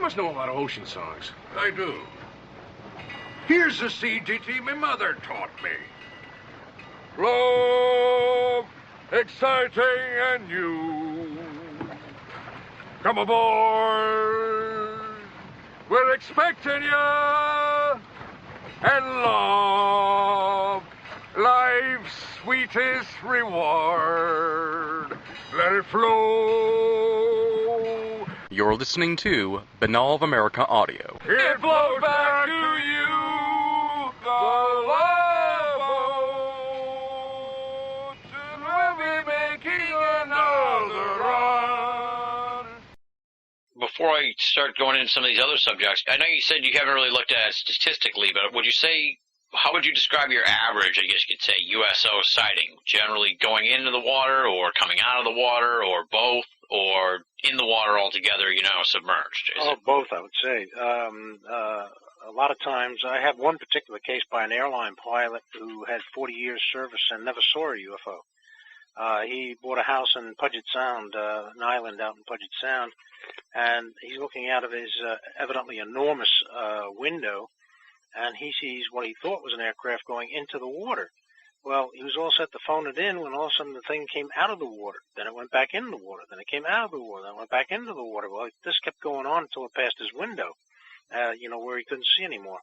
must know a lot of ocean songs. I do. Here's the CGT my mother taught me. Love, exciting and new. Come aboard. We're expecting ya. And love, life's sweetest reward. Let it flow. You're listening to Binnall of America Audio. It flows back to you, the love boat, and we'll be making another run. Before I start going into some of these other subjects, I know you said you haven't really looked at it statistically, but would you say, how would you describe your average, I guess you could say, USO sighting? Generally going into the water or coming out of the water or both or in the water altogether, submerged? Both, I would say. A lot of times, I have one particular case by an airline pilot who had 40 years service and never saw a UFO. He bought a house in Puget Sound, an island out in Puget Sound, and he's looking out of his evidently enormous window, and he sees what he thought was an aircraft going into the water. Well, he was all set to phone it in when all of a sudden the thing came out of the water. Then it went back into the water. Then it came out of the water. Then it went back into the water. Well, this kept going on until it passed his window, where he couldn't see anymore.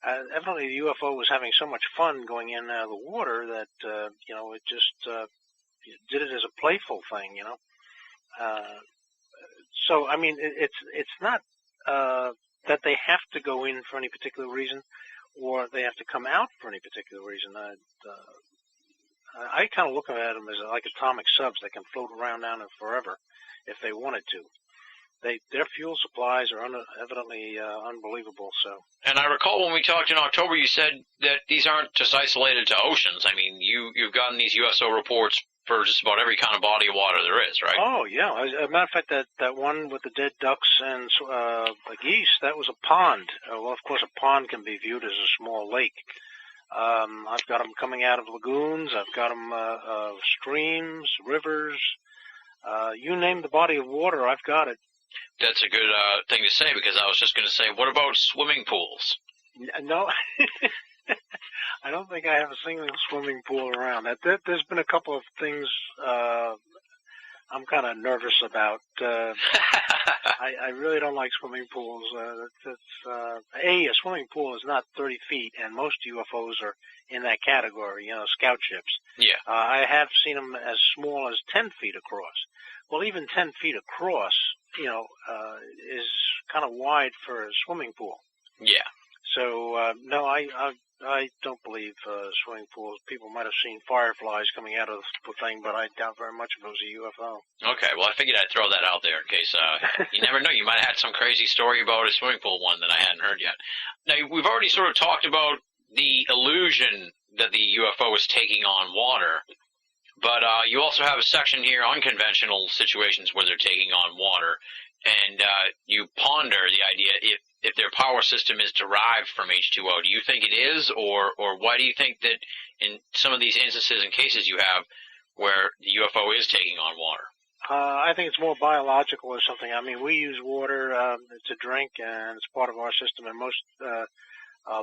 Evidently, the UFO was having so much fun going in and out of the water that, it just did it as a playful thing, So, I mean, it's not that they have to go in for any particular reason or they have to come out for any particular reason. I kind of look at them as like atomic subs. They can float around down there forever if they wanted to. Their fuel supplies are evidently unbelievable. So. And I recall when we talked in October, you said that these aren't just isolated to oceans. I mean, you've gotten these USO reports for just about every kind of body of water there is, right? Oh, yeah. As a matter of fact, that one with the dead ducks and the geese, that was a pond. Well, of course, a pond can be viewed as a small lake. I've got them coming out of lagoons. I've got them streams, rivers. You name the body of water, I've got it. That's a good thing to say, because I was just going to say, what about swimming pools? No. I don't think I have a single swimming pool around. There's been a couple of things I'm kind of nervous about. I really don't like swimming pools. A swimming pool is not 30 feet, and most UFOs are in that category, scout ships. Yeah. I have seen them as small as 10 feet across. Well, even 10 feet across, is kind of wide for a swimming pool. Yeah. So, no, I don't believe swimming pools. People might have seen fireflies coming out of the thing, but I doubt very much if it was a UFO. Okay, well, I figured I'd throw that out there in case, you never know, you might have had some crazy story about a swimming pool one that I hadn't heard yet. Now, we've already sort of talked about the illusion that the UFO is taking on water, but you also have a section here, unconventional situations where they're taking on water, and you ponder the idea if their power system is derived from H2O. Do you think it is, or why do you think that in some of these instances and cases you have where the UFO is taking on water? I think it's more biological or something. I mean, we use water to drink, and it's part of our system, and most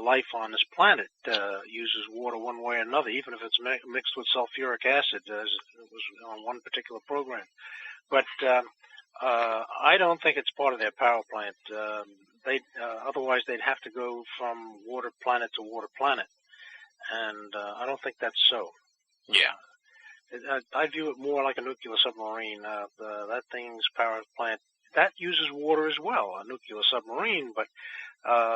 life on this planet uses water one way or another, even if it's mixed with sulfuric acid, as it was on one particular program. But I don't think it's part of their power plant. Otherwise they'd have to go from water planet to water planet, and I don't think that's so. Yeah. I view it more like a nuclear submarine. That thing's power plant, that uses water as well, a nuclear submarine, but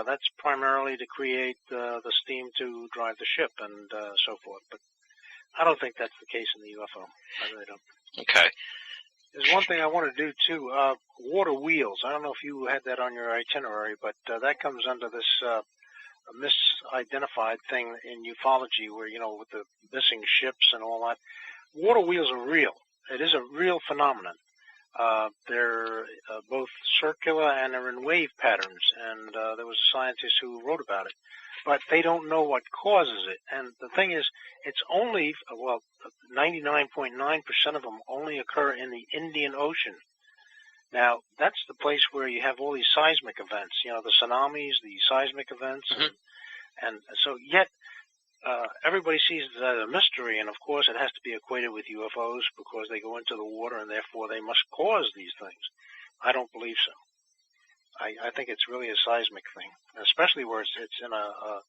that's primarily to create the steam to drive the ship and so forth. But I don't think that's the case in the UFO. I really don't. Okay. There's one thing I want to do, too, water wheels. I don't know if you had that on your itinerary, but that comes under this misidentified thing in ufology where, with the missing ships and all that. Water wheels are real. It is a real phenomenon. They're both circular and they're in wave patterns, and there was a scientist who wrote about it. But they don't know what causes it. And the thing is, it's only, 99.9% of them only occur in the Indian Ocean. Now, that's the place where you have all these seismic events, the tsunamis, the seismic events, and so yet everybody sees it as a mystery, and of course it has to be equated with UFOs because they go into the water and therefore they must cause these things. I don't believe so. I think it's really a seismic thing, especially where it's in a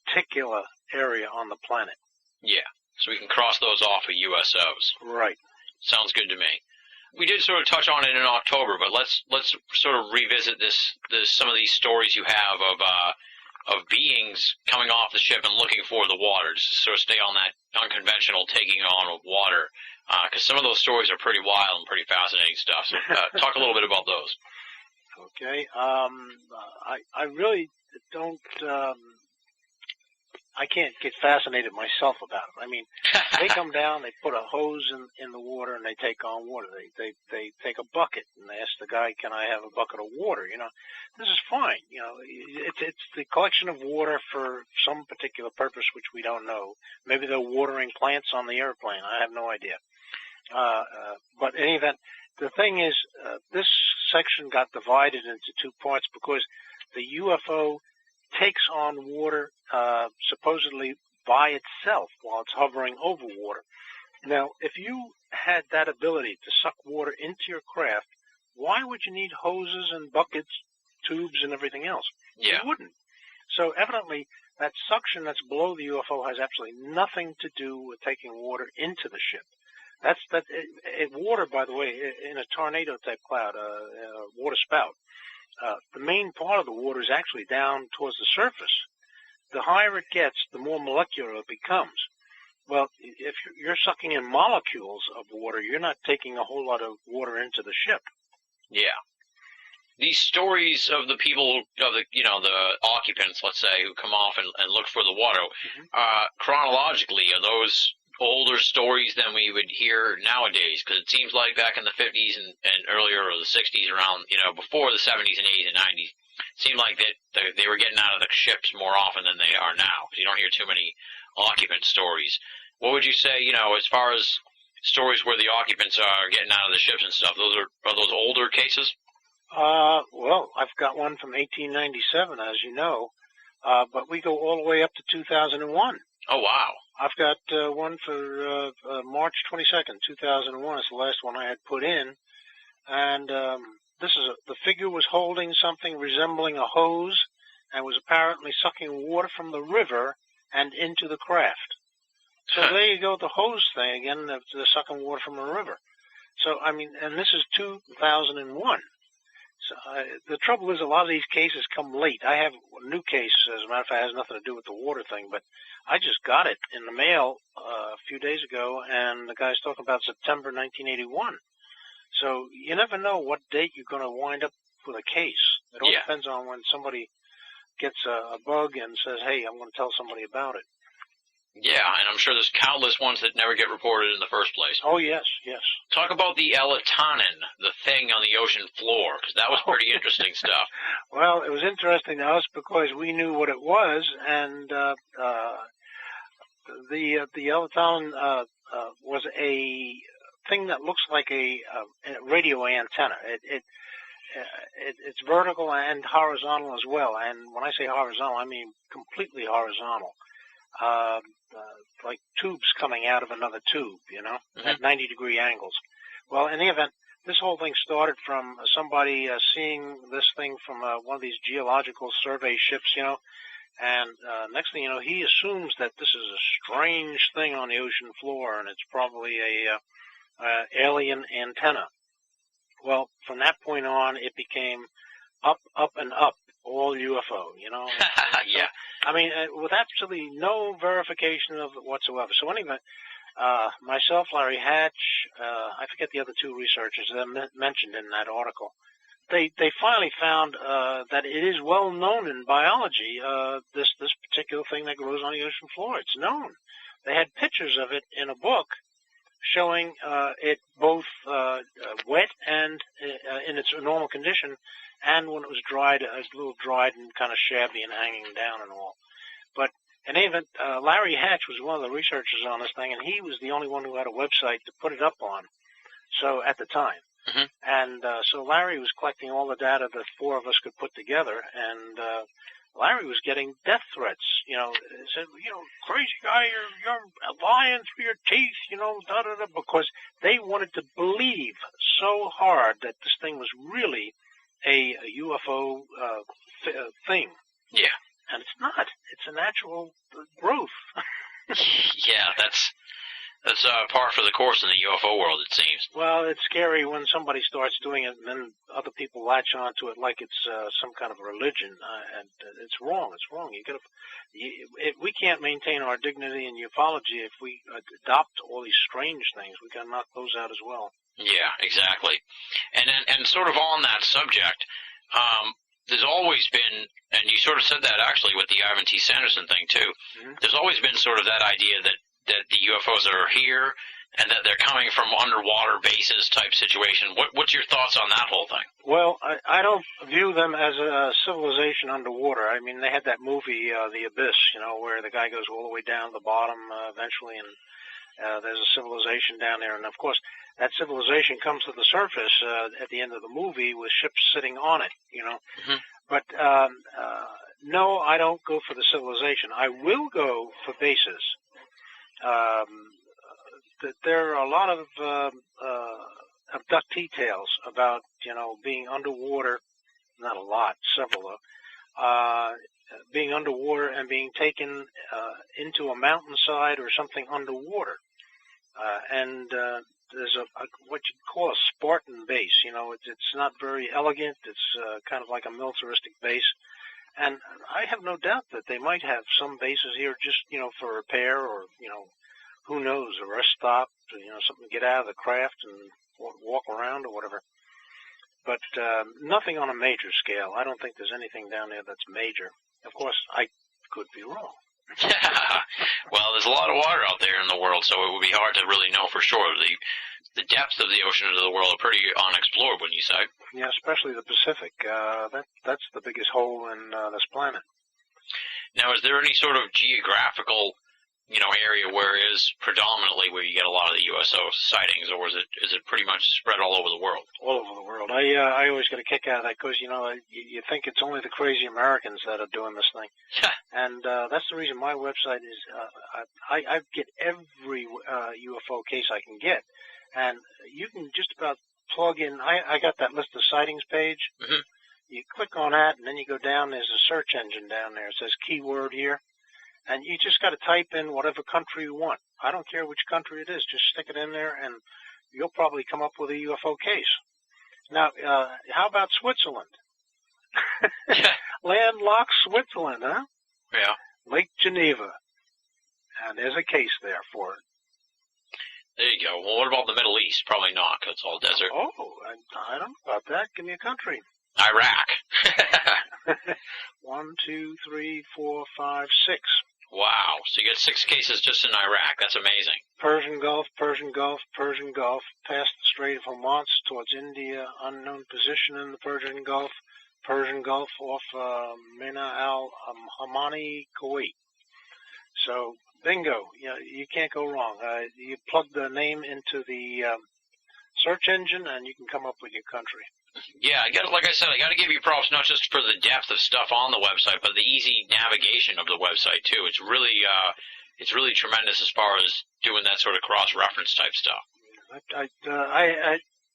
particular area on the planet. Yeah, so we can cross those off of USOs. Right. Sounds good to me. We did sort of touch on it in October, but let's sort of revisit some of these stories you have of beings coming off the ship and looking for the water, just to sort of stay on that unconventional taking on of water, because some of those stories are pretty wild and pretty fascinating stuff. So talk a little bit about those. Okay. I really don't. I can't get fascinated myself about it. I mean, they come down, they put a hose in the water, and they take on water. They take a bucket and they ask the guy, "Can I have a bucket of water?" This is fine. It's the collection of water for some particular purpose which we don't know. Maybe they're watering plants on the airplane. I have no idea. But in any event, the thing is, this section got divided into two parts because the UFO takes on water supposedly by itself while it's hovering over water. Now, if you had that ability to suck water into your craft, why would you need hoses and buckets, tubes, and everything else? Yeah. You wouldn't. So evidently, that suction that's below the UFO has absolutely nothing to do with taking water into the ship. Water, by the way, in a tornado-type cloud, water spout, the main part of the water is actually down towards the surface. The higher it gets, the more molecular it becomes. Well, if you're sucking in molecules of water, you're not taking a whole lot of water into the ship. Yeah. These stories of the people, the occupants, let's say, who come off and look for the water, chronologically, are those older stories than we would hear nowadays? Because it seems like back in the 50s and earlier, or the 60s, around, before the 70s and 80s and 90s, it seemed like that they were getting out of the ships more often than they are now. You don't hear too many occupant stories. What would you say, as far as stories where the occupants are getting out of the ships and stuff, are those older cases? Well, I've got one from 1897, as you know, but we go all the way up to 2001. Oh, wow. I've got one for March 22nd, 2001. It's the last one I had put in. And the figure was holding something resembling a hose and was apparently sucking water from the river and into the craft. So there you go, the hose thing again, they're sucking water from a river. So, I mean, and this is 2001. So the trouble is a lot of these cases come late. I have a new case, as a matter of fact, it has nothing to do with the water thing, but I just got it in the mail a few days ago, and the guy's talking about September 1981. So you never know what date you're going to wind up with a case. It all depends on when somebody gets a bug and says, "Hey, I'm going to tell somebody about it." Yeah, and I'm sure there's countless ones that never get reported in the first place. Oh, yes, yes. Talk about the Elatanen, the thing on the ocean floor, because that was pretty interesting stuff. Well, it was interesting to us because we knew what it was, and the Elatanen was a thing that looks like a radio antenna. It's vertical and horizontal as well, and when I say horizontal, I mean completely horizontal. Like tubes coming out of another tube, at 90-degree angles. Well, in the event, this whole thing started from somebody seeing this thing from one of these geological survey ships, and next thing you know, he assumes that this is a strange thing on the ocean floor, and it's probably a alien antenna. Well, from that point on, it became up, and up, all UFO, Yeah. I mean, with absolutely no verification of it whatsoever. So anyway, myself, Larry Hatch, I forget the other two researchers that mentioned in that article. They finally found that it is well known in biology, this particular thing that grows on the ocean floor. It's known. They had pictures of it in a book showing it both wet and in its normal condition, and when it was dried, a little dried and kind of shabby and hanging down and all. But in any event, Larry Hatch was one of the researchers on this thing, and he was the only one who had a website to put it up on. So at the time, Mm-hmm. And so Larry was collecting all the data that four of us could put together, and Larry was getting death threats. He said, crazy guy, you're lying through your teeth, da-da-da, because they wanted to believe so hard that this thing was really a UFO thing. Yeah. And it's not. It's a natural growth. Yeah, that's par for the course in the UFO world, it seems. Well, it's scary when somebody starts doing it and then other people latch onto it like it's some kind of religion, and it's wrong. It's wrong. We can't maintain our dignity in ufology if we adopt all these strange things. We got to knock those out as well. Yeah, exactly. And sort of on that subject, there's always been, and you sort of said that actually with the Ivan T. Sanderson thing too. Mm-hmm. There's always been sort of that idea that the UFOs are here and that they're coming from underwater bases type situation. What's your thoughts on that whole thing? Well, I don't view them as a civilization underwater. I mean, they had that movie, The Abyss, where the guy goes all the way down to the bottom eventually, and there's a civilization down there. And, of course, that civilization comes to the surface at the end of the movie with ships sitting on it, Mm-hmm. But, no, I don't go for the civilization. I will go for bases. There are a lot of abductee tales about, being underwater, not a lot, several though, being underwater and being taken into a mountainside or something underwater. And there's what you'd call a Spartan base. It's not very elegant. It's kind of like a militaristic base. And I have no doubt that they might have some bases here just, for repair or, who knows, a rest stop, something to get out of the craft and walk around or whatever. But nothing on a major scale. I don't think there's anything down there that's major. Of course, I could be wrong. Well, there's a lot of water out there in the world, so it would be hard to really know for sure. The depths of the oceans of the world are pretty unexplored, wouldn't you say? Yeah, especially the Pacific. That's the biggest hole in this planet. Now, is there any sort of geographical, area where it is predominantly where you get a lot of the USO sightings, or is it pretty much spread all over the world? All over the world. I always get a kick out of that because, you think it's only the crazy Americans that are doing this thing. And that's the reason my website is, I get every UFO case I can get. And you can just about plug in, I got that list of sightings page. Mm-hmm. You click on that, and then you go down, there's a search engine down there. It says keyword here. And you just got to type in whatever country you want. I don't care which country it is. Just stick it in there, and you'll probably come up with a UFO case. Now, how about Switzerland? Landlocked Switzerland, huh? Yeah. Lake Geneva. And there's a case there for it. There you go. Well, what about the Middle East? Probably not, 'cause it's all desert. Oh, I don't know about that. Give me a country. Iraq. 1, 2, 3, 4, 5, 6. Wow. So you got 6 cases just in Iraq. That's amazing. Persian Gulf, Persian Gulf, Persian Gulf, past the Strait of Hormuz towards India, unknown position in the Persian Gulf off Mina al-Hamani, Kuwait. So, bingo. You can't go wrong. You plug the name into the search engine, and you can come up with your country. Yeah, like I said, I got to give you props not just for the depth of stuff on the website, but the easy navigation of the website too. It's really tremendous as far as doing that sort of cross-reference type stuff.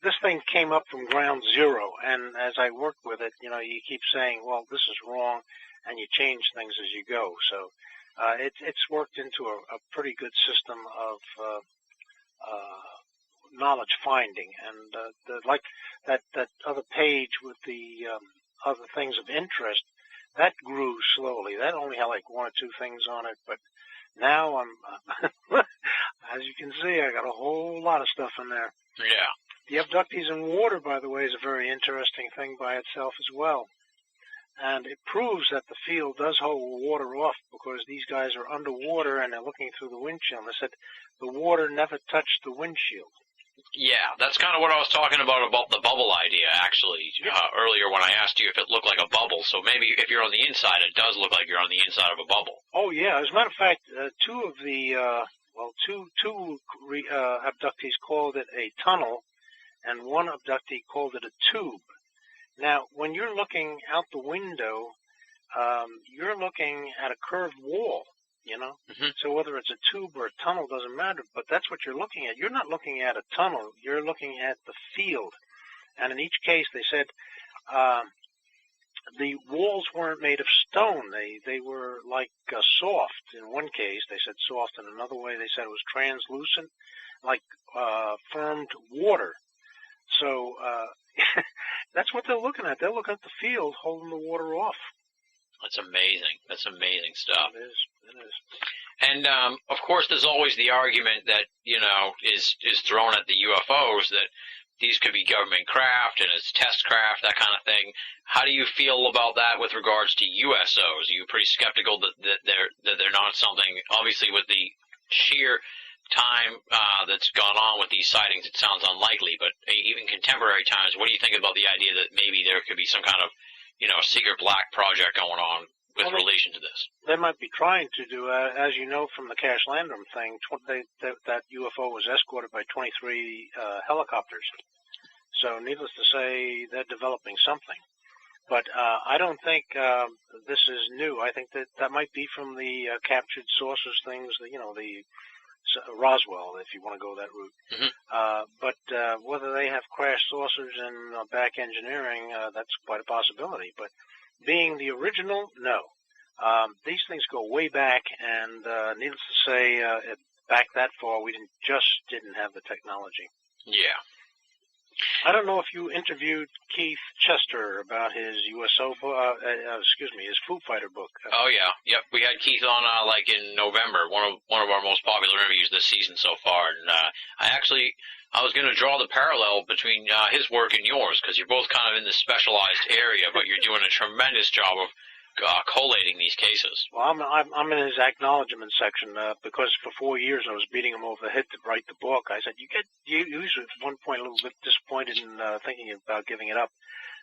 This thing came up from ground zero, and as I worked with it, you keep saying, well, this is wrong, and you change things as you go. So it's worked into a pretty good system of knowledge finding, and like that other page with the other things of interest, that grew slowly. That only had like 1 or 2 things on it, but now I'm as you can see, I got a whole lot of stuff in there. Yeah. The abductees in water, by the way, is a very interesting thing by itself as well. And it proves that the field does hold water off because these guys are underwater and they're looking through the windshield. They said the water never touched the windshield. Yeah, that's kind of what I was talking about the bubble idea, actually, earlier when I asked you if it looked like a bubble. So maybe if you're on the inside, it does look like you're on the inside of a bubble. Oh, yeah. As a matter of fact, two abductees called it a tunnel, and one abductee called it a tube. Now, when you're looking out the window, you're looking at a curved wall, you know? Mm-hmm. So whether it's a tube or a tunnel doesn't matter, but that's what you're looking at. You're not looking at a tunnel. You're looking at the field. And in each case, they said the walls weren't made of stone. They were like soft. In one case, they said soft. In another way, they said it was translucent, like firmed water. So that's what they're looking at. They're looking at the field holding the water off. That's amazing. That's amazing stuff. It is. It is. And, of course, there's always the argument that, you know, is thrown at the UFOs that these could be government craft and it's test craft, that kind of thing. How do you feel about that with regards to USOs? Are you pretty skeptical that they're not something, obviously with the sheer time that's gone on with these sightings, it sounds unlikely, but even contemporary times, what do you think about the idea that maybe there could be some kind of, you know, secret black project going on with relation to this? They might be trying to do, as you know from the Cash Landrum thing, that UFO was escorted by 23 helicopters. So needless to say, they're developing something. But I don't think this is new. I think that might be from the captured sources things, you know, the Roswell, if you want to go that route. Mm-hmm. But whether they have crash saucers and back engineering, that's quite a possibility. But being the original, no. These things go way back, and needless to say, back that far, we didn't have the technology. Yeah. I don't know if you interviewed Keith Chester about his USO, his Foo Fighter book. Oh yeah, yep. We had Keith on like in November, one of our most popular interviews this season so far, and I was going to draw the parallel between his work and yours because you're both kind of in this specialized area, but you're doing a tremendous job of collating these cases. Well, I'm in his acknowledgement section because for 4 years I was beating him over the head to write the book. I said, you was at one point a little bit disappointed in thinking about giving it up.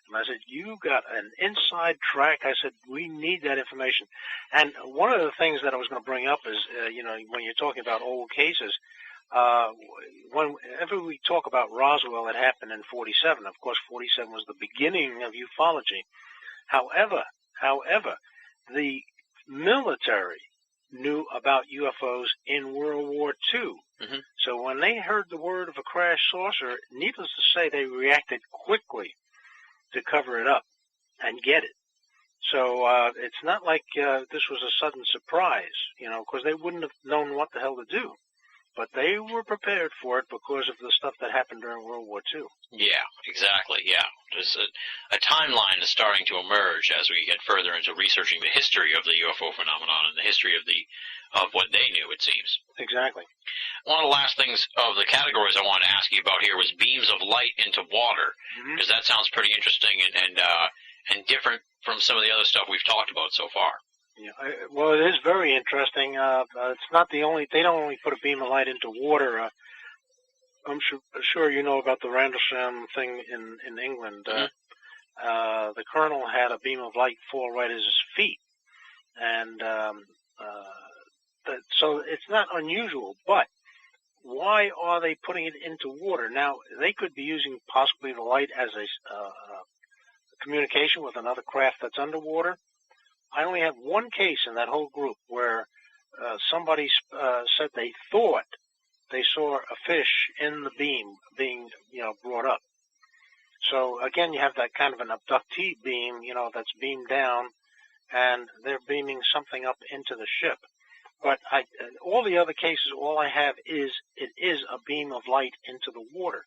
And I said, you got an inside track. I said, we need that information. And one of the things that I was going to bring up is, when you're talking about old cases, whenever we talk about Roswell, it happened in 47. Of course, 47 was the beginning of ufology. However, the military knew about UFOs in World War II. Mm-hmm. So when they heard the word of a crash saucer, needless to say, they reacted quickly to cover it up and get it. So it's not like this was a sudden surprise, because they wouldn't have known what the hell to do. But they were prepared for it because of the stuff that happened during World War II. Yeah, exactly, yeah. There's a timeline is starting to emerge as we get further into researching the history of the UFO phenomenon and the history of what they knew, it seems. Exactly. One of the last things of the categories I wanted to ask you about here was beams of light into water, because that sounds pretty interesting and different from some of the other stuff we've talked about so far. Yeah, well, it is very interesting. It's not the only. They don't only put a beam of light into water. I'm sure you know about the Rendlesham thing in England. The colonel had a beam of light fall right at his feet, and so it's not unusual. But why are they putting it into water? Now they could be using possibly the light as a communication with another craft that's underwater. I only have one case in that whole group where somebody said they thought they saw a fish in the beam being, brought up. So again, you have that kind of an abductee beam, that's beamed down, and they're beaming something up into the ship. But all the other cases, all I have is it is a beam of light into the water,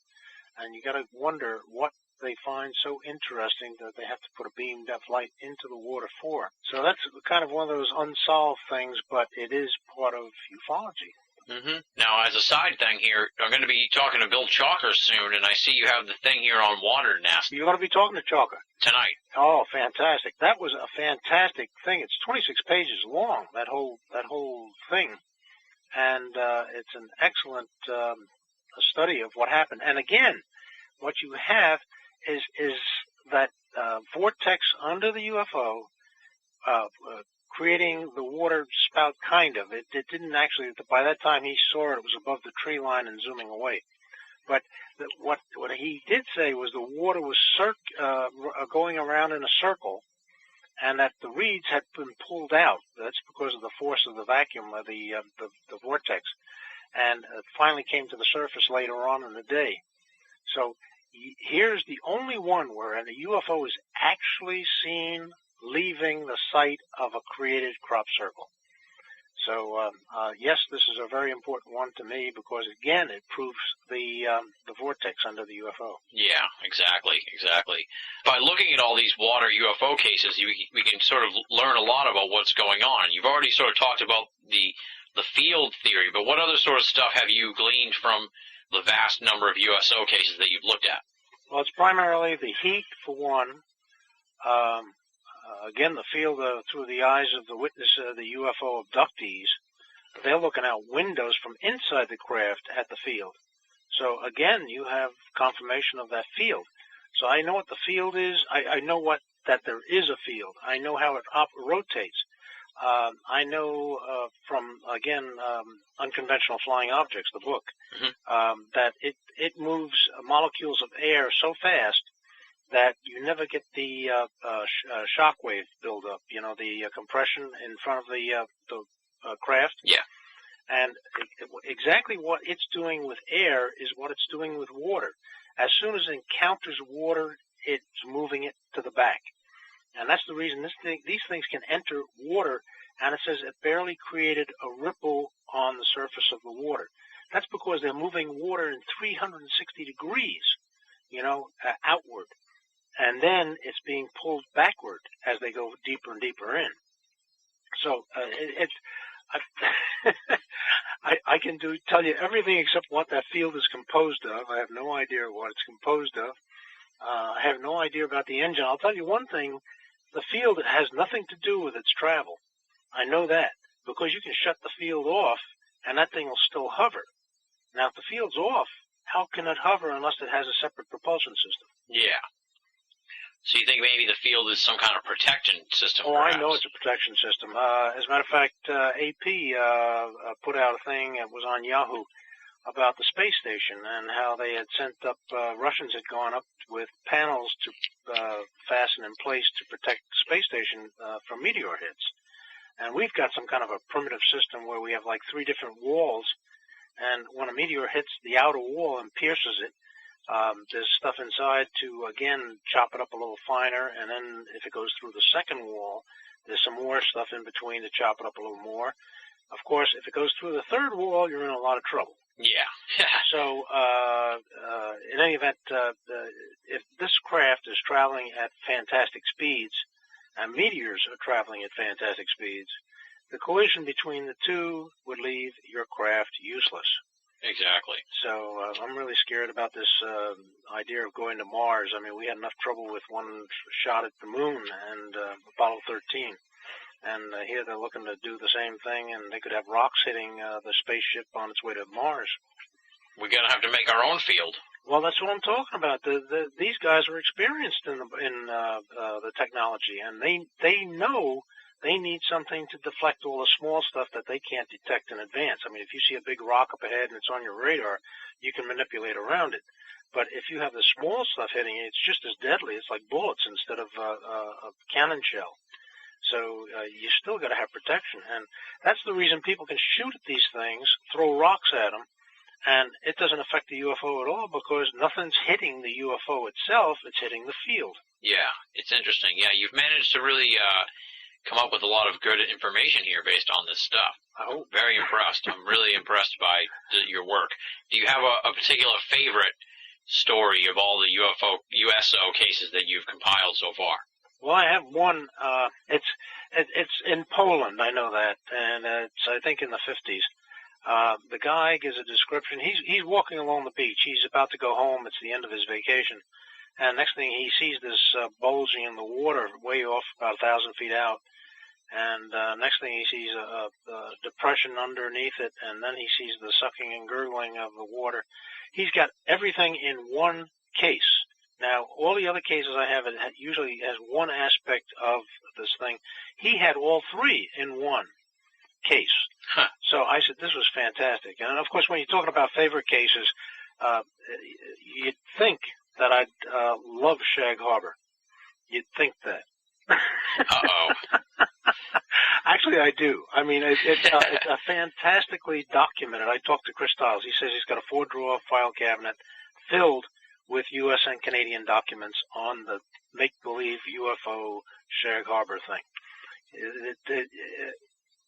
and you got to wonder what they find so interesting that they have to put a beamed up light into the water for. So that's kind of one of those unsolved things, but it is part of ufology. Mm-hmm. Now, as a side thing here, I'm going to be talking to Bill Chalker soon, and I see you have the thing here on water nest. You're going to be talking to Chalker? Tonight. Oh, fantastic. That was a fantastic thing. It's 26 pages long, that whole thing. And it's an excellent study of what happened. And again, what you have is that vortex under the UFO creating the water spout, kind of. It didn't actually, by that time he saw it was above the tree line and zooming away. But what he did say was the water was going around in a circle, and that the reeds had been pulled out. That's because of the force of the vacuum, of the vortex, and it finally came to the surface later on in the day. So here's the only one where a UFO is actually seen leaving the site of a created crop circle. So yes, this is a very important one to me because again, it proves the vortex under the UFO. Yeah, exactly. By looking at all these water UFO cases, we can sort of learn a lot about what's going on. You've already sort of talked about the field theory, but what other sort of stuff have you gleaned from the vast number of USO cases that you've looked at? Well, it's primarily the heat, for one. Again, the field through the eyes of the witness, the UFO abductees. They're looking out windows from inside the craft at the field. So again, you have confirmation of that field. So I know what the field is. I know that there is a field. I know how it rotates. I know from, again, Unconventional Flying Objects, the book, that it moves molecules of air so fast that you never get the shock wave buildup, the compression in front of the craft. Yeah. And exactly what it's doing with air is what it's doing with water. As soon as it encounters water, it's moving it to the back. And that's the reason these things can enter water, and it says it barely created a ripple on the surface of the water. That's because they're moving water in 360 degrees, outward. And then it's being pulled backward as they go deeper and deeper in. So I can tell you everything except what that field is composed of. I have no idea what it's composed of. I have no idea about the engine. I'll tell you one thing. The field has nothing to do with its travel. I know that because you can shut the field off and that thing will still hover. Now, if the field's off, how can it hover unless it has a separate propulsion system? Yeah. So you think maybe the field is some kind of protection system? Oh, perhaps? I know it's a protection system. As a matter of fact, AP put out a thing that was on Yahoo about the space station and how they had sent up, Russians had gone up with panels to fasten in place to protect the space station from meteor hits. And we've got some kind of a primitive system where we have like 3 different walls, and when a meteor hits the outer wall and pierces it, there's stuff inside to, again, chop it up a little finer, and then if it goes through the second wall, there's some more stuff in between to chop it up a little more. Of course, if it goes through the third wall, you're in a lot of trouble. Yeah. So, in any event, if this craft is traveling at fantastic speeds, and meteors are traveling at fantastic speeds, the collision between the two would leave your craft useless. Exactly. So I'm really scared about this idea of going to Mars. I mean, we had enough trouble with one shot at the moon and Apollo 13. And here they're looking to do the same thing, and they could have rocks hitting the spaceship on its way to Mars. We're going to have to make our own field. Well, that's what I'm talking about. These guys are experienced in the technology, and they know they need something to deflect all the small stuff that they can't detect in advance. I mean, if you see a big rock up ahead and it's on your radar, you can manipulate around it. But if you have the small stuff hitting it, it's just as deadly. It's like bullets instead of a cannon shell. So you still got to have protection, and that's the reason people can shoot at these things, throw rocks at them, and it doesn't affect the UFO at all because nothing's hitting the UFO itself. It's hitting the field. Yeah, it's interesting. Yeah, you've managed to really come up with a lot of good information here based on this stuff. I'm very impressed. I'm really impressed by your work. Do you have a particular favorite story of all the USO cases that you've compiled so far? Well, I have one. It's in Poland. I know that, and it's I think in the 50s. The guy gives a description. He's walking along the beach. He's about to go home. It's the end of his vacation, and next thing he sees this bulging in the water way off, about 1,000 feet out. And next thing he sees a depression underneath it, and then he sees the sucking and gurgling of the water. He's got everything in one case. Now, all the other cases I have, it usually has one aspect of this thing. He had all 3 in one case. Huh. So I said, this was fantastic. And, of course, when you're talking about favorite cases, You'd think that I'd love Shag Harbor. You'd think that. Uh-oh. Actually, I do. I mean, it's a fantastically documented. I talked to Chris Stiles. He says he's got a 4-drawer file cabinet filled with U.S. and Canadian documents on the make-believe UFO Shag Harbor thing.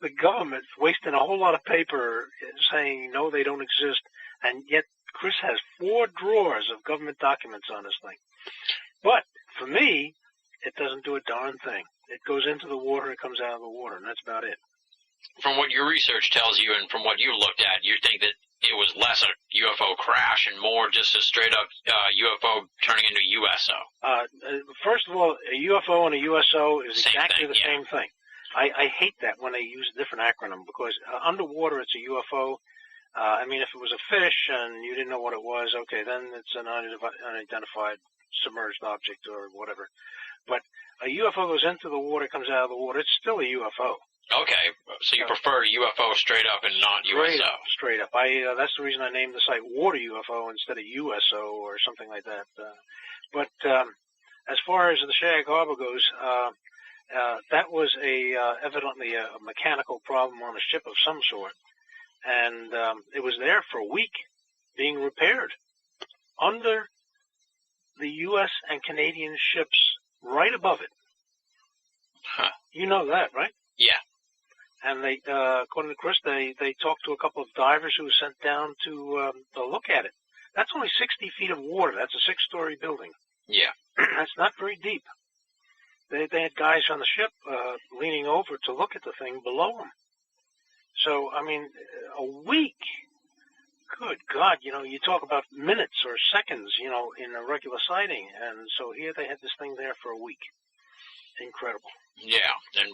The government's wasting a whole lot of paper saying, no, they don't exist, and yet Chris has 4 drawers of government documents on this thing. But for me, it doesn't do a darn thing. It goes into the water, it comes out of the water, and that's about it. From what your research tells you and from what you looked at, you think that it was less a UFO crash and more just a straight-up UFO turning into a USO? First of all, a UFO and a USO is exactly the same thing. I hate that when they use a different acronym because underwater it's a UFO. I mean, if it was a fish and you didn't know what it was, okay, then it's an unidentified submerged object or whatever. But a UFO goes into the water, comes out of the water. It's still a UFO. Okay, so you prefer UFO straight up and not USO? Straight up. That's the reason I named the site Water UFO instead of USO or something like that. But as far as the Shag Harbor goes, that was evidently a mechanical problem on a ship of some sort. And it was there for a week being repaired under the U.S. and Canadian ships right above it. Huh. You know that, right? Yeah. And they, according to Chris, they talked to a couple of divers who were sent down to look at it. That's only 60 feet of water. That's a 6-story building. Yeah. That's not very deep. They had guys on the ship leaning over to look at the thing below them. So, I mean, a week. Good God, you talk about minutes or seconds, in a regular sighting. And so here they had this thing there for a week. Incredible. Yeah, and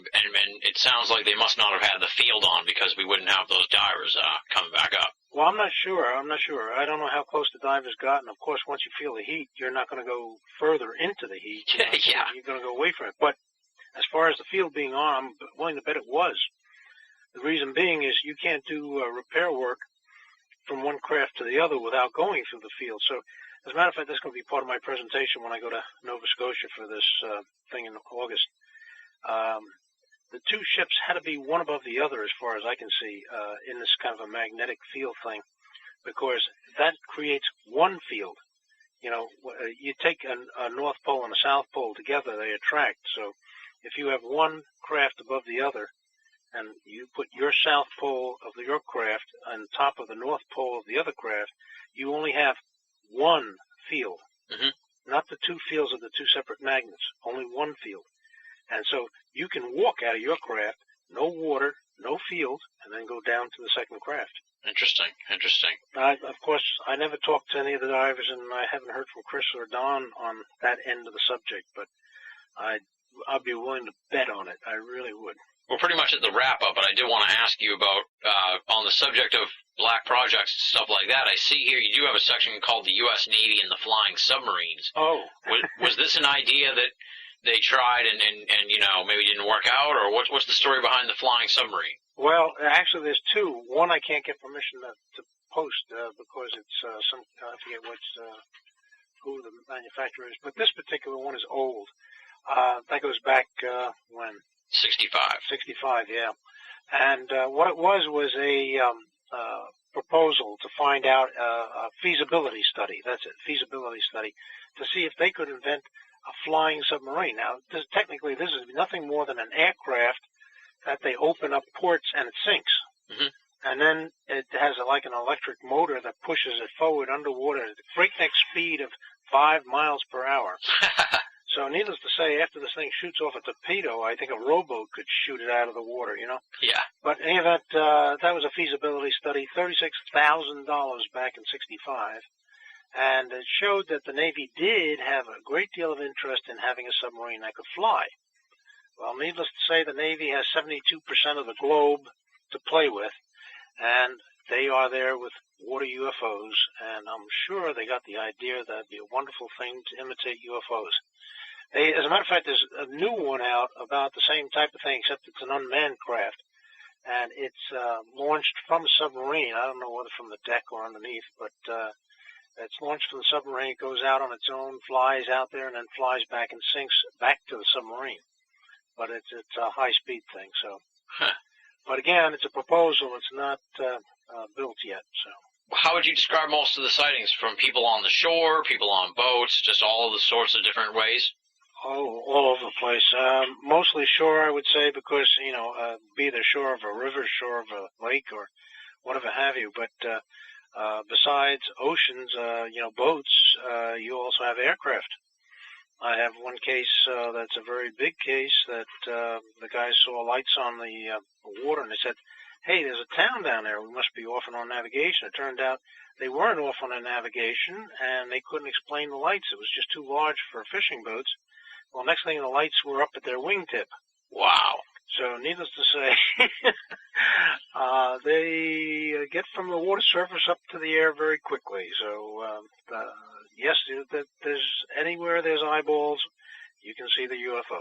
it sounds like they must not have had the field on because we wouldn't have those divers coming back up. Well, I'm not sure. I don't know how close the divers got. And, of course, once you feel the heat, you're not going to go further into the heat. Yeah. You're going to go away from it. But as far as the field being on, I'm willing to bet it was. The reason being is you can't do repair work from one craft to the other without going through the field. So, as a matter of fact, that's going to be part of my presentation when I go to Nova Scotia for this thing in August. The 2 ships had to be one above the other, as far as I can see, in this kind of a magnetic field thing, because that creates one field. You take a North Pole and a South Pole together, they attract. So if you have one craft above the other, and you put your South Pole of your craft on top of the North Pole of the other craft, you only have one field, not the 2 fields of the 2 separate magnets, only one field. And so you can walk out of your craft, no water, no field, and then go down to the second craft. Interesting. Of course, I never talked to any of the divers, and I haven't heard from Chris or Don on that end of the subject, but I'd be willing to bet on it. I really would. We're pretty much at the wrap-up, but I did want to ask you about, on the subject of black projects and stuff like that, I see here you do have a section called the U.S. Navy and the Flying Submarines. Oh. Was this an idea that they tried and maybe didn't work out, or what's the story behind the Flying Submarine? Well, actually, there's 2. One I can't get permission to post because it's I forget who the manufacturer is, but this particular one is old. That goes back when? 65. 65, yeah. And what it was a proposal to find out a feasibility study. That's it, feasibility study, to see if they could invent a flying submarine. Now, technically, this is nothing more than an aircraft that they open up ports and it sinks. And then it has like an electric motor that pushes it forward underwater at a breakneck speed of 5 miles per hour. So needless to say, after this thing shoots off a torpedo, I think a rowboat could shoot it out of the water, Yeah. But in any event, that was a feasibility study, $36,000 back in 65. And it showed that the Navy did have a great deal of interest in having a submarine that could fly. Well, needless to say, the Navy has 72% of the globe to play with, and they are there with water UFOs, and I'm sure they got the idea that it'd be a wonderful thing to imitate UFOs. As a matter of fact, there's a new one out about the same type of thing, except it's an unmanned craft, and it's launched from a submarine. I don't know whether from the deck or underneath, but It's launched from the submarine. It goes out on its own, flies out there, and then flies back and sinks back to the submarine. But it's a high-speed thing. So, but again, it's a proposal. It's not built yet. So. How would you describe most of the sightings? From people on the shore, people on boats, just all the sorts of different ways? Oh, all over the place. Mostly shore, I would say, because, be the shore of a river, shore of a lake, or whatever have you. But besides oceans, boats, you also have aircraft. I have one case that's a very big case that the guys saw lights on the water, and they said, hey, there's a town down there. We must be off and on navigation. It turned out they weren't off on a navigation, and they couldn't explain the lights. It was just too large for fishing boats. Well, next thing, the lights were up at their wingtip. Wow. So needless to say, they get from the water surface up to the air very quickly. So, yes, there's anywhere there's eyeballs, you can see the UFO.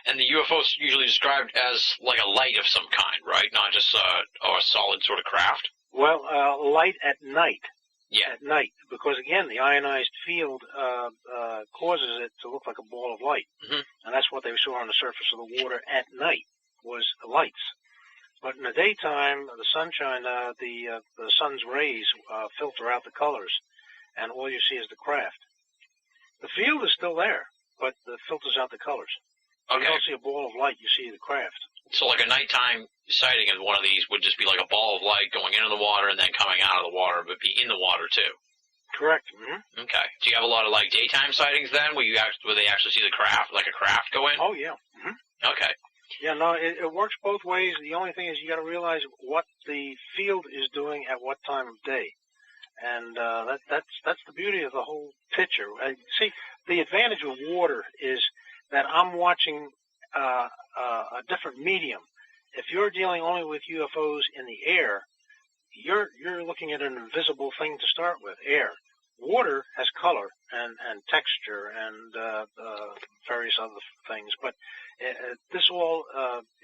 And the UFO is usually described as like a light of some kind, right? Not just a solid sort of craft? Well, light at night. Yeah. At night, because again, the ionized field causes it to look like a ball of light, and that's what they saw on the surface of the water at night was the lights. But in the daytime, the sunshine, the sun's rays filter out the colors, and all you see is the craft. The field is still there, but it filters out the colors. Okay. You don't see a ball of light; you see the craft. So like a nighttime sighting of one of these would just be like a ball of light going into the water and then coming out of the water, but be in the water too. Correct. Mm-hmm. Okay. Do you have a lot of like daytime sightings then, where they actually see the craft, like a craft go in? Oh yeah. Mm-hmm. Okay. Yeah, no, it works both ways. The only thing is you got to realize what the field is doing at what time of day, and that's the beauty of the whole picture. See, the advantage of water is that I'm watching a different medium. If you're dealing only with UFOs in the air, you're looking at an invisible thing to start with, air. Water has color and texture and various other things, but this all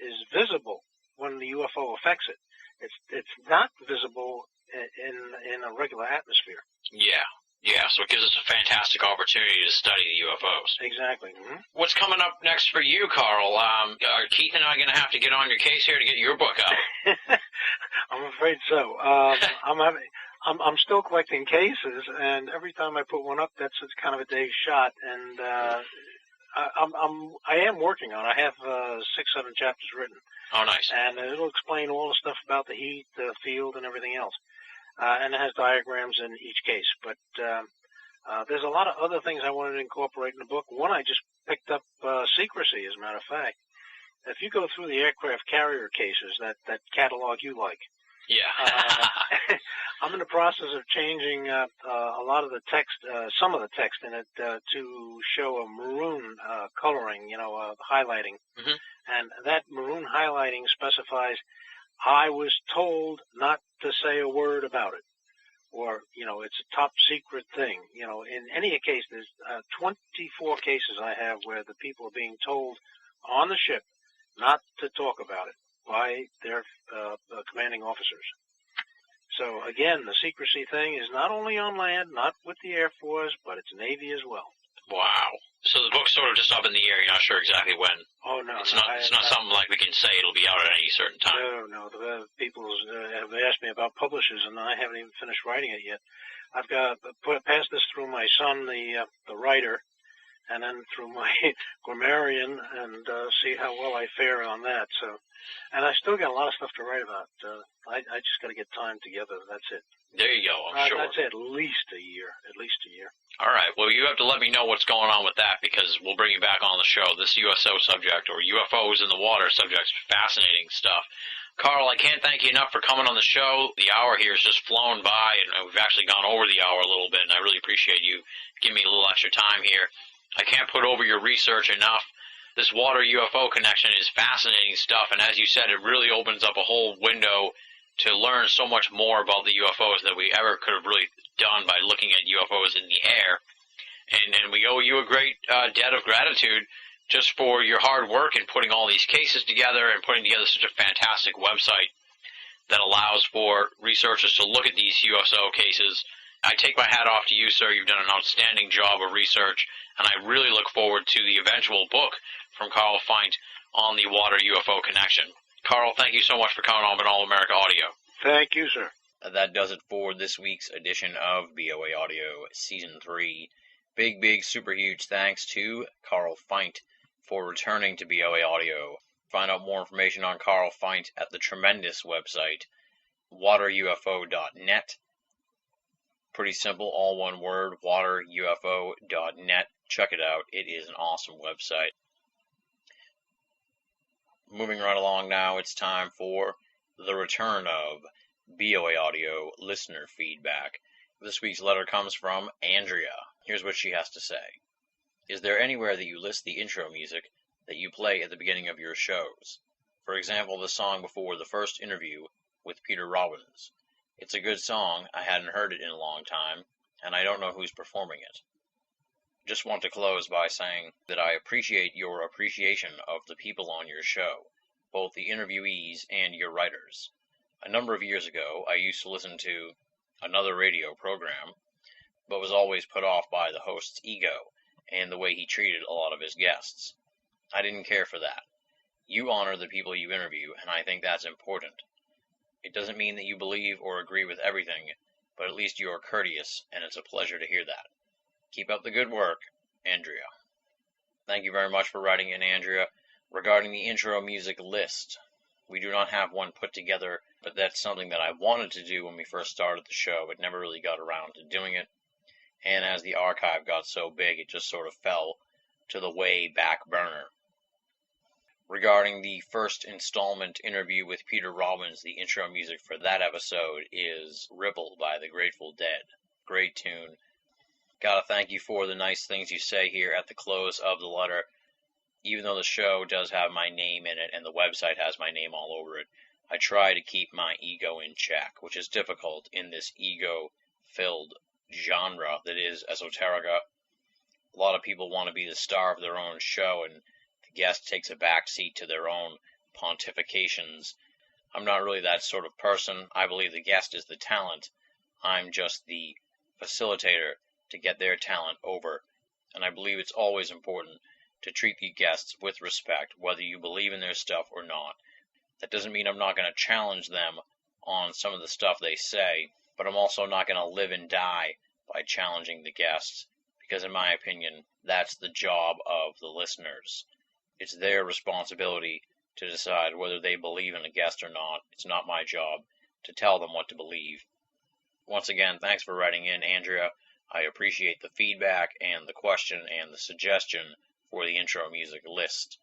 is visible when the UFO affects it. It's not visible in a regular atmosphere. Yeah, so it gives us a fantastic opportunity to study the UFOs. Exactly. Mm-hmm. What's coming up next for you, Carl? Are Keith and I going to have to get on your case here to get your book out? I'm afraid so. I'm still collecting cases, and every time I put one up, it's kind of a day's shot. And I am working on it. I have 6-7 chapters written. Oh, nice. And it'll explain all the stuff about the heat, the field, and everything else. And it has diagrams in each case. But there's a lot of other things I wanted to incorporate in the book. One, I just picked up secrecy, as a matter of fact. If you go through the aircraft carrier cases, that catalog you like, I'm in the process of changing a lot of the text, some of the text in it, to show a maroon coloring, highlighting. Mm-hmm. And that maroon highlighting specifies, I was told not to say a word about it, or, it's a top secret thing. In any case, there's 24 cases I have where the people are being told on the ship not to talk about it by their commanding officers. So, again, the secrecy thing is not only on land, not with the Air Force, but it's Navy as well. Wow. So the book's sort of just up in the air. You're not sure exactly when. Oh, no. It's not something like we can say it'll be out at any certain time. No. The people have asked me about publishers, and I haven't even finished writing it yet. I've got to pass this through my son, the writer, and then through my grammarian, and see how well I fare on that. So, and I still got a lot of stuff to write about. I just got to get time together. That's it. There you go. I'm sure. That's at least a year. At least a year. All right. Well, you have to let me know what's going on with that, because we'll bring you back on the show. This USO subject, or UFOs in the water subject's fascinating stuff. Carl, I can't thank you enough for coming on the show. The hour here has just flown by, and we've actually gone over the hour a little bit, and I really appreciate you giving me a little extra time here. I can't put over your research enough. This water UFO connection is fascinating stuff, and as you said, it really opens up a whole window to learn so much more about the UFOs that we ever could have really done by looking at UFOs in the air. And we owe you a great debt of gratitude just for your hard work in putting all these cases together and putting together such a fantastic website that allows for researchers to look at these UFO cases I take my hat off to you, sir. You've done an outstanding job of research, and I really look forward to the eventual book from Carl Feint on the water UFO connection. Carl, thank you so much for coming on Binnall America Audio. Thank you, sir. That does it for this week's edition of BOA Audio Season 3. Big, super huge thanks to Carl Feint for returning to BOA Audio. Find out more information on Carl Feint at the tremendous website, waterufo.net. Pretty simple, all one word, waterufo.net. Check it out. It is an awesome website. Moving right along now, it's time for the return of BOA Audio listener feedback. This week's letter comes from Andrea. Here's what she has to say. Is there anywhere that you list the intro music that you play at the beginning of your shows? For example, the song before the first interview with Peter Robbins. It's a good song. I hadn't heard it in a long time, and I don't know who's performing it. Just want to close by saying that I appreciate your appreciation of the people on your show, both the interviewees and your writers. A number of years ago, I used to listen to another radio program, but was always put off by the host's ego and the way he treated a lot of his guests. I didn't care for that. You honor the people you interview, and I think that's important. It doesn't mean that you believe or agree with everything, but at least you are courteous, and it's a pleasure to hear that. Keep up the good work, Andrea. Thank you very much for writing in, Andrea. Regarding the intro music list, we do not have one put together, but that's something that I wanted to do when we first started the show, but never really got around to doing it. And as the archive got so big, it just sort of fell to the way back burner. Regarding the first installment interview with Peter Robbins, the intro music for that episode is Ripple by the Grateful Dead. Great tune. Gotta thank you for the nice things you say here at the close of the letter. Even though the show does have my name in it and the website has my name all over it, I try to keep my ego in check, which is difficult in this ego-filled genre that is esoterica. A lot of people want to be the star of their own show, and the guest takes a back seat to their own pontifications. I'm not really that sort of person. I believe the guest is the talent. I'm just the facilitator to get their talent over. And I believe it's always important to treat the guests with respect, whether you believe in their stuff or not. That doesn't mean I'm not going to challenge them on some of the stuff they say, but I'm also not going to live and die by challenging the guests, because in my opinion, that's the job of the listeners. It's their responsibility to decide whether they believe in a guest or not. It's not my job to tell them what to believe. Once again, thanks for writing in, Andrea. I appreciate the feedback and the question and the suggestion for the intro music list.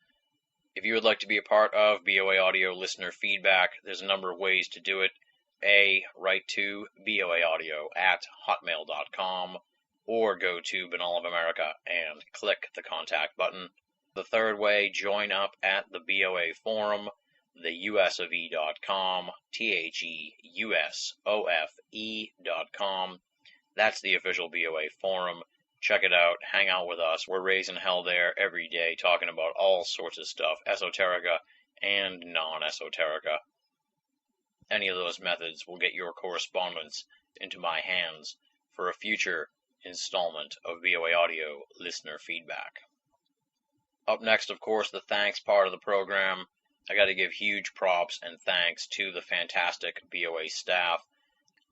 If you would like to be a part of BOA Audio listener feedback, there's a number of ways to do it. A, write to boaaudio@hotmail.com, or go to Binnall of America and click the contact button. The third way, join up at the BOA forum, theusofe.com, theusofe.com. That's the official BOA forum. Check it out. Hang out with us. We're raising hell there every day, talking about all sorts of stuff, esoterica and non-esoterica. Any of those methods will get your correspondence into my hands for a future installment of BOA Audio listener feedback. Up next, of course, the thanks part of the program. I got to give huge props and thanks to the fantastic BOA staff.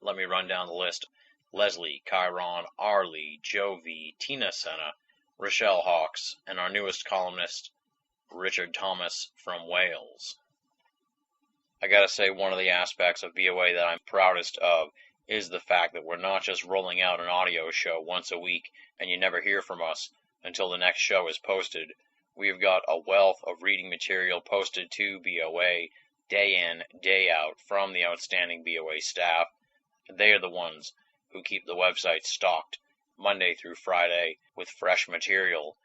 Let me run down the list. Leslie, Chiron, Arlie, Jovi, Tina Senna, Rochelle Hawks, and our newest columnist, Richard Thomas from Wales. I gotta say, one of the aspects of BOA that I'm proudest of is the fact that we're not just rolling out an audio show once a week and you never hear from us until the next show is posted. We've got a wealth of reading material posted to BOA day in, day out from the outstanding BOA staff. They are the ones who keep the website stocked Monday through Friday with fresh material.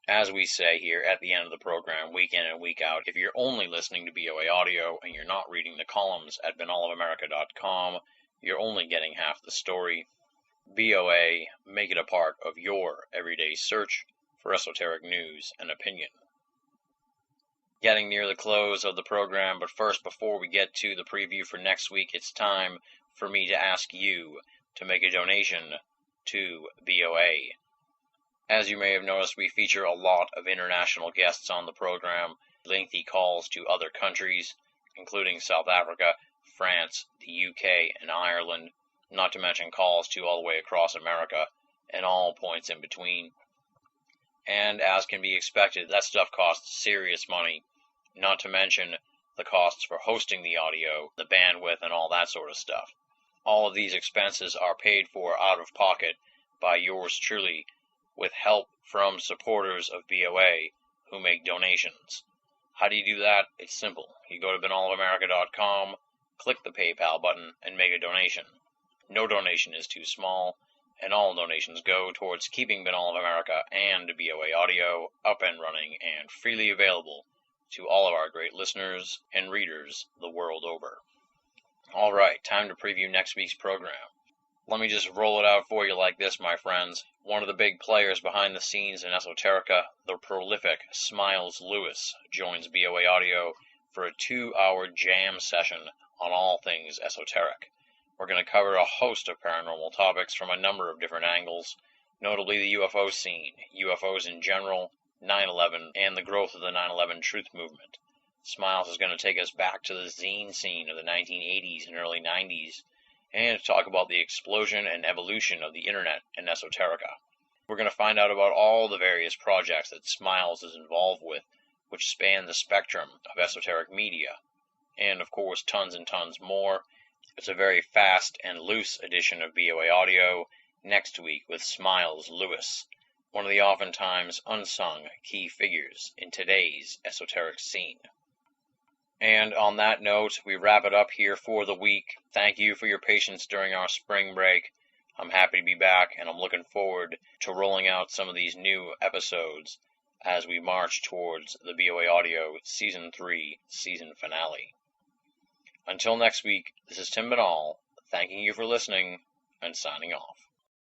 As we say here at the end of the program, week in and week out, if you're only listening to BOA Audio and you're not reading the columns at binnallofamerica.com, you're only getting half the story. BOA, make it a part of your everyday search for esoteric news and opinion. Getting near the close of the program, but first, before we get to the preview for next week, it's time for me to ask you to make a donation to BOA. As you may have noticed, we feature a lot of international guests on the program, lengthy calls to other countries, including South Africa, France, the UK, and Ireland, not to mention calls to all the way across America, and all points in between. And as can be expected, that stuff costs serious money, not to mention the costs for hosting the audio, the bandwidth, and all that sort of stuff. All of these expenses are paid for out of pocket by yours truly, with help from supporters of BOA who make donations. How do you do that? It's simple. You go to binnallofamerica.com, click the PayPal button, and make a donation. No donation is too small, and all donations go towards keeping Binnall of America and BOA Audio up and running and freely available to all of our great listeners and readers the world over. All right, time to preview next week's program. Let me just roll it out for you like this, my friends. One of the big players behind the scenes in esoterica, the prolific Smiles Lewis, joins BOA Audio for a 2-hour jam session on all things esoteric. We're going to cover a host of paranormal topics from a number of different angles, notably the UFO scene, UFOs in general, 9/11, and the growth of the 9/11 truth movement. Smiles is going to take us back to the zine scene of the 1980s and early 90s, and to talk about the explosion and evolution of the internet and esoterica. We're going to find out about all the various projects that Smiles is involved with, which span the spectrum of esoteric media, and of course tons and tons more. It's a very fast and loose edition of BOA Audio next week with Smiles Lewis, one of the oftentimes unsung key figures in today's esoteric scene. And on that note, we wrap it up here for the week. Thank you for your patience during our spring break. I'm happy to be back, and I'm looking forward to rolling out some of these new episodes as we march towards the BOA Audio Season 3 season finale. Until next week, this is Tim Binnall, thanking you for listening and signing off.